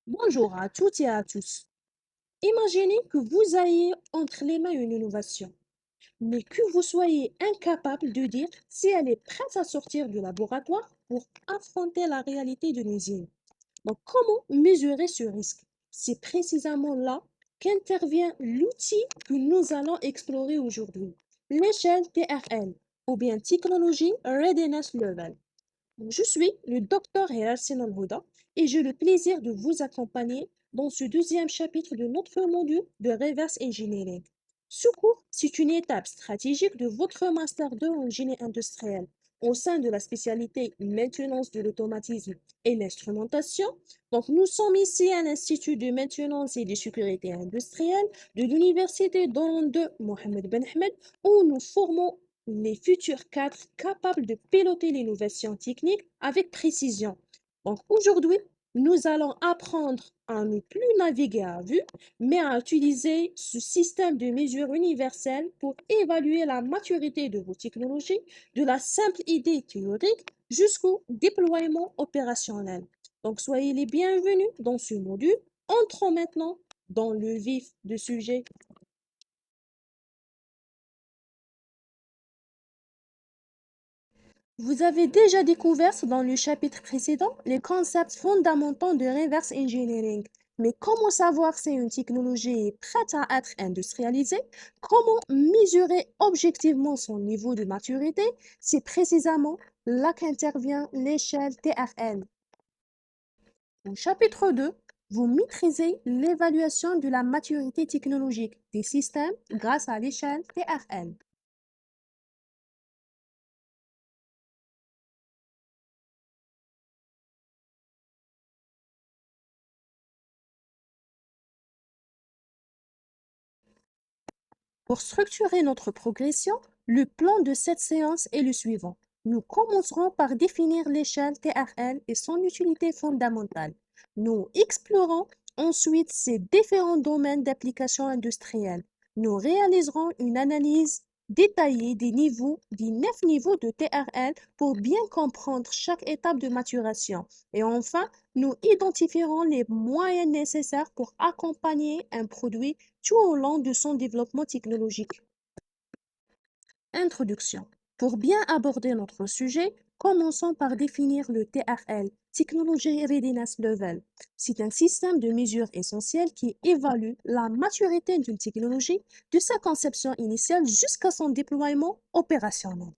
Bonjour à toutes et à tous. Imaginez que vous ayez entre les mains une innovation, mais que vous soyez incapable de dire si elle est prête à sortir du laboratoire pour affronter la réalité d'une usine. Donc, comment mesurer ce risque? C'est précisément là qu'intervient l'outil que nous allons explorer aujourd'hui, l'échelle TRL, ou bien Technology Readiness Level. Je suis le docteur Helal Sinan Houda et j'ai le plaisir de vous accompagner dans ce deuxième chapitre de notre module de Reverse Engineering. Ce cours, c'est une étape stratégique de votre Master 2 en génie industriel au sein de la spécialité maintenance de l'automatisme et l'instrumentation. Donc, nous sommes ici à l'Institut de maintenance et de sécurité industrielle de l'Université d'Oran de Mohamed Ben Ahmed où nous formons les futurs cadres capables de piloter l'innovation technique avec précision. Donc aujourd'hui, nous allons apprendre à ne plus naviguer à vue, mais à utiliser ce système de mesure universel pour évaluer la maturité de vos technologies, de la simple idée théorique jusqu'au déploiement opérationnel. Donc soyez les bienvenus dans ce module. Entrons maintenant dans le vif du sujet. Vous avez déjà découvert dans le chapitre précédent les concepts fondamentaux de reverse engineering. Mais comment savoir si une technologie est prête à être industrialisée? Comment mesurer objectivement son niveau de maturité? C'est précisément là qu'intervient l'échelle TRL. Au chapitre 2, vous maîtrisez l'évaluation de la maturité technologique des systèmes grâce à l'échelle TRL. Pour structurer notre progression, le plan de cette séance est le suivant. Nous commencerons par définir l'échelle TRL et son utilité fondamentale. Nous explorons ensuite ces différents domaines d'application industrielle. Nous réaliserons une analyse détaillée des 9 niveaux de TRL pour bien comprendre chaque étape de maturation. Et enfin, nous identifierons les moyens nécessaires pour accompagner un produit tout au long de son développement technologique. Introduction. Pour bien aborder notre sujet, commençons par définir le TRL, Technology Readiness Level. C'est un système de mesure essentiel qui évalue la maturité d'une technologie de sa conception initiale jusqu'à son déploiement opérationnel.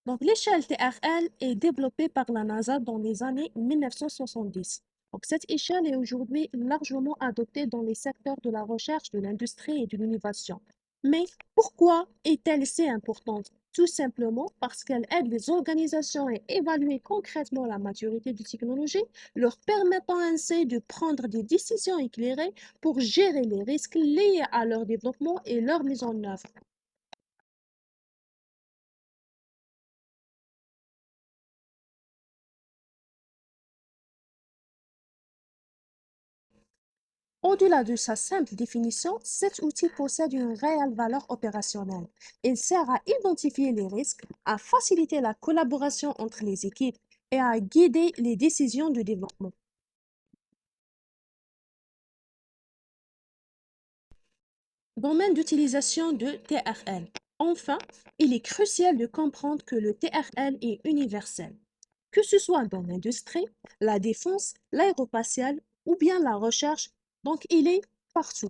Donc, l'échelle TRL est développée par la NASA dans les années 1970. Donc, cette échelle est aujourd'hui largement adoptée dans les secteurs de la recherche, de l'industrie et de l'innovation. Mais pourquoi est-elle si importante? Tout simplement parce qu'elle aide les organisations à évaluer concrètement la maturité des technologies, leur permettant ainsi de prendre des décisions éclairées pour gérer les risques liés à leur développement et leur mise en œuvre. Au-delà de sa simple définition, cet outil possède une réelle valeur opérationnelle. Il sert à identifier les risques, à faciliter la collaboration entre les équipes et à guider les décisions de développement. Domaine d'utilisation de TRL. Enfin, il est crucial de comprendre que le TRL est universel. Que ce soit dans l'industrie, la défense, l'aérospatiale ou bien la recherche, donc il est partout.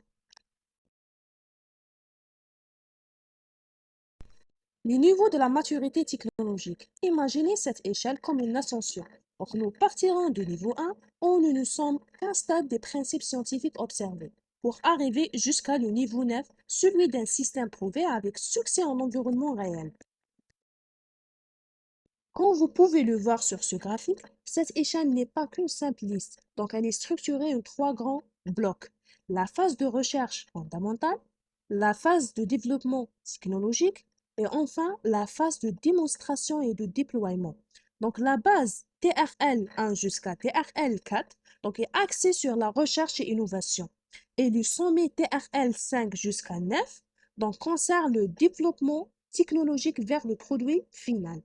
Les niveaux de la maturité technologique. Imaginez cette échelle comme une ascension. Donc, nous partirons du niveau 1 où nous ne sommes qu'un stade des principes scientifiques observés pour arriver jusqu'à le niveau 9, celui d'un système prouvé avec succès en environnement réel. Comme vous pouvez le voir sur ce graphique, cette échelle n'est pas qu'une simple liste. Donc, elle est structurée en trois grands blocs. La phase de recherche fondamentale, la phase de développement technologique et enfin la phase de démonstration et de déploiement. Donc, la base TRL 1 jusqu'à TRL 4 donc, est axée sur la recherche et innovation. Et le sommet TRL 5 jusqu'à 9 donc, concerne le développement technologique vers le produit final.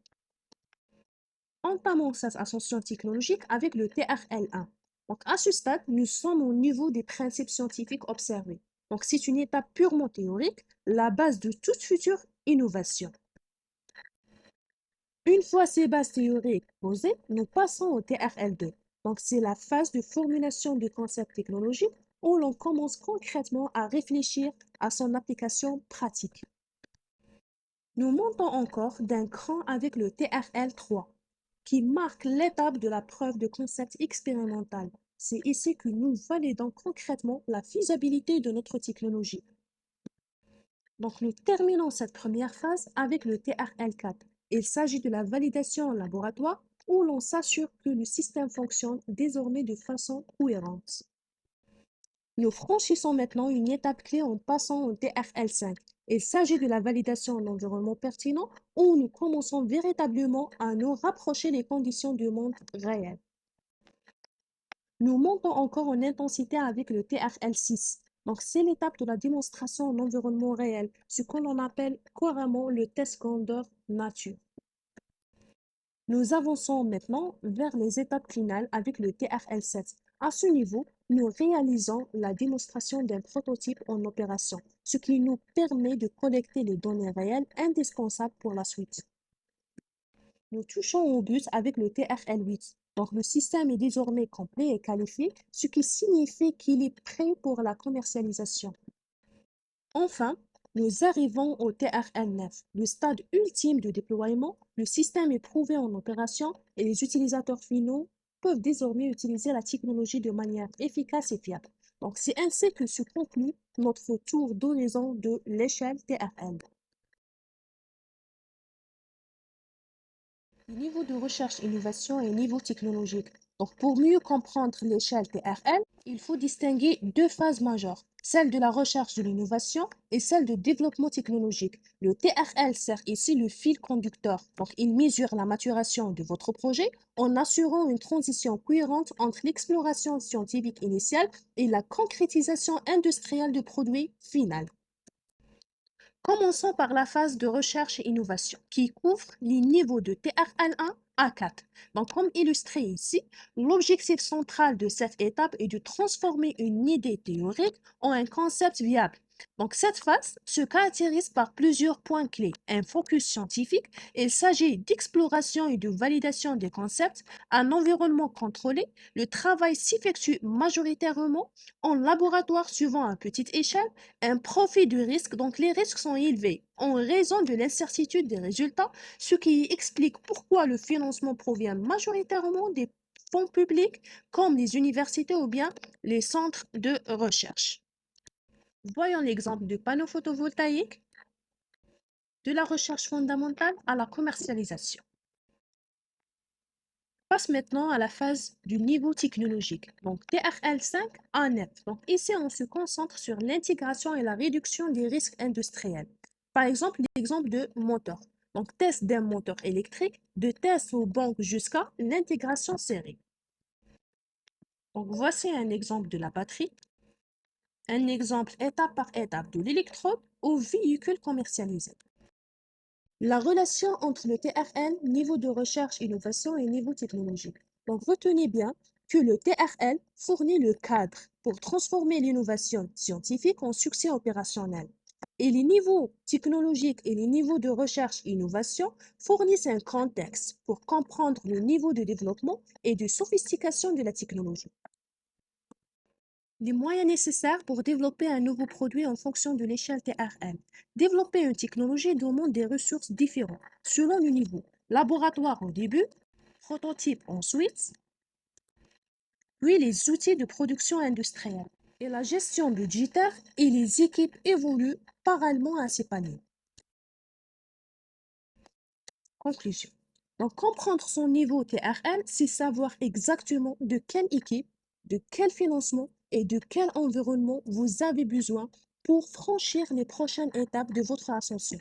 entamons cette ascension technologique avec le TRL1. Donc, à ce stade, nous sommes au niveau des principes scientifiques observés. Donc, c'est une étape purement théorique, la base de toute future innovation. Une fois ces bases théoriques posées, nous passons au TRL2. Donc, c'est la phase de formulation du concept technologique où l'on commence concrètement à réfléchir à son application pratique. Nous montons encore d'un cran avec le TRL3, qui marque l'étape de la preuve de concept expérimental. C'est ici que nous validons concrètement la faisabilité de notre technologie. Donc, nous terminons cette première phase avec le TRL4. Il s'agit de la validation en laboratoire où l'on s'assure que le système fonctionne désormais de façon cohérente. Nous franchissons maintenant une étape clé en passant au TRL5. Il s'agit de la validation en environnement pertinent où nous commençons véritablement à nous rapprocher des conditions du monde réel. Nous montons encore en intensité avec le TRL6. Donc, c'est l'étape de la démonstration en environnement réel, ce que l'on appelle couramment le test grandeur nature. Nous avançons maintenant vers les étapes finales avec le TRL7. À ce niveau, nous réalisons la démonstration d'un prototype en opération, ce qui nous permet de collecter les données réelles indispensables pour la suite. Nous touchons au but avec le TRL8. Donc, le système est désormais complet et qualifié, ce qui signifie qu'il est prêt pour la commercialisation. Enfin, nous arrivons au TRL9, le stade ultime de déploiement. Le système est prouvé en opération et les utilisateurs finaux peuvent désormais utiliser la technologie de manière efficace et fiable. Donc, c'est ainsi que se conclut notre tour d'horizon de l'échelle TRL. Niveau de recherche, innovation et niveau technologique. Donc, pour mieux comprendre l'échelle TRL, il faut distinguer deux phases majeures, celle de la recherche de l'innovation et celle de développement technologique. Le TRL sert ici le fil conducteur. Donc, il mesure la maturation de votre projet en assurant une transition cohérente entre l'exploration scientifique initiale et la concrétisation industrielle du produit final. Commençons par la phase de recherche et innovation, qui couvre les niveaux de TRL1 à 4. Donc, comme illustré ici, l'objectif central de cette étape est de transformer une idée théorique en un concept viable. Donc, cette phase se caractérise par plusieurs points clés. Un focus scientifique, il s'agit d'exploration et de validation des concepts. Un environnement contrôlé, le travail s'effectue majoritairement en laboratoire suivant à petite échelle. Un profil de risque, donc les risques sont élevés en raison de l'incertitude des résultats, ce qui explique pourquoi le financement provient majoritairement des fonds publics comme les universités ou bien les centres de recherche. Voyons l'exemple du panneau photovoltaïque, de la recherche fondamentale à la commercialisation. Passe maintenant à la phase du niveau technologique, donc TRL5 à 9. Donc ici, on se concentre sur l'intégration et la réduction des risques industriels. Par exemple, l'exemple de moteur. Donc test d'un moteur électrique, de test aux banques jusqu'à l'intégration série. Donc voici un exemple de la batterie, un exemple étape par étape de l'électrode au véhicule commercialisé. La relation entre le TRL, niveau de recherche, innovation et niveau technologique. Donc, retenez bien que le TRL fournit le cadre pour transformer l'innovation scientifique en succès opérationnel. Et les niveaux technologiques et les niveaux de recherche et innovation fournissent un contexte pour comprendre le niveau de développement et de sophistication de la technologie. Les moyens nécessaires pour développer un nouveau produit en fonction de l'échelle TRL. Développer une technologie demande des ressources différentes selon le niveau. Laboratoire au début, prototype ensuite, puis les outils de production industrielle. Et la gestion budgétaire et les équipes évoluent parallèlement à ces paliers. Conclusion. Donc, comprendre son niveau TRL, c'est savoir exactement de quelle équipe, de quel financement et de quel environnement vous avez besoin pour franchir les prochaines étapes de votre ascension.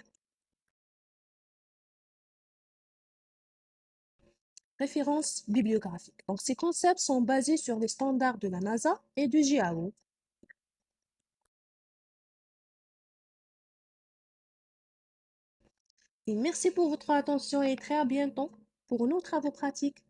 Références bibliographiques. Donc, ces concepts sont basés sur les standards de la NASA et du GAO. Et merci pour votre attention et très à bientôt pour nos travaux pratiques.